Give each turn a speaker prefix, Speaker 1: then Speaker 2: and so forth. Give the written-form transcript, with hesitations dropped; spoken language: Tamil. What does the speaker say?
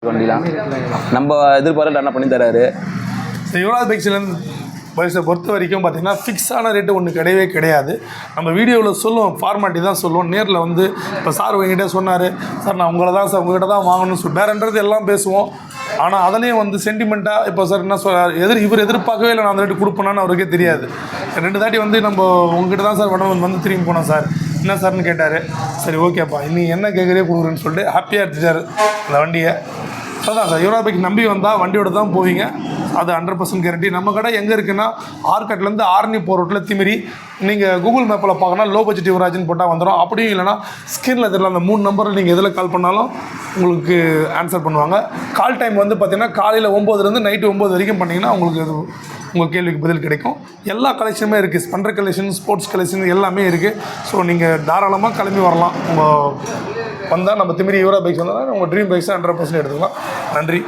Speaker 1: வண்டிலாம் நம்ம எதிர்பார்த்து என்ன பண்ணி தராரு.
Speaker 2: யுவராஜ் பைக்ஸ்லேருந்து பைக்ஸை பொறுத்த வரைக்கும் பார்த்திங்கன்னா ஃபிக்ஸான ரேட்டு ஒன்று கிடையவே கிடையாது. நம்ம வீடியோவில் சொல்லுவோம், ஃபார்மாலிட்டி தான் சொல்லுவோம். நேரில் வந்து இப்போ சார் உங்ககிட்ட சொன்னார், சார் நான் உங்களை தான் சார் உங்கள்கிட்ட தான் வாங்கணும்னு வேறன்றது எல்லாம் பேசுவோம். ஆனால் அதுலேயும் வந்து சென்டிமெண்ட்டாக இப்போ சார் என்ன சொல்கிறார், இவர் எதிர்பார்க்கவே இல்லை நான் அந்த ரேட்டு கொடுப்பேனான்னு அவருக்கே தெரியாது. 2 தாட்டி வந்து நம்ம உங்ககிட்ட தான் சார் வந்து திரும்பி போனோம் சார், என்ன சார்னு கேட்டார். சரி ஓகேப்பா நீ என்ன கேட்குறே கொடுக்குறேன்னு சொல்லிட்டு ஹாப்பியாக எடுத்துச்சார் அந்த வண்டியை. அதான் சார், யுவராஜ் பைக் நம்பி வந்தால் வண்டியோட தான் போவீங்க, அது 100% கேரண்டி. நம்ம கடை எங்கே இருக்குன்னா ஆர்கட்லேருந்து ஆரணி போகிற ரோட்டில் திமிரி. நீங்கள் கூகுள் மேப்பில் பார்க்கணும், லோ பட்ஜெட் யுவராஜ்னு போட்டால் வந்துடும். அப்படியும் இல்லைனா ஸ்க்ரீனில் தெரியல அந்த 3 நம்பரில் நீங்கள் எதில் கால் பண்ணாலும் உங்களுக்கு ஆன்சர் பண்ணுவாங்க. கால் டைம் வந்து பார்த்திங்கன்னா காலையில் 9லேருந்து நைட்டு 9 வரைக்கும் பண்ணிங்கன்னா உங்களுக்கு அது உங்கள் கேள்விக்கு பதில் கிடைக்கும். எல்லா கலெக்ஷனுமே இருக்குது, ஸ்பெண்டர் கலெக்ஷன், ஸ்போர்ட்ஸ் கலெக்ஷன் எல்லாமே இருக்குது. ஸோ நீங்கள் தாராளமாக கிளம்பி வரலாம். உங்கள் வந்தால் நம்ம திமிரி யுவராஜ் பைக்ஸ் வந்தால் உங்கள் ட்ரீம் பைக்ஸை 100% எடுத்துக்கலாம். நன்றி.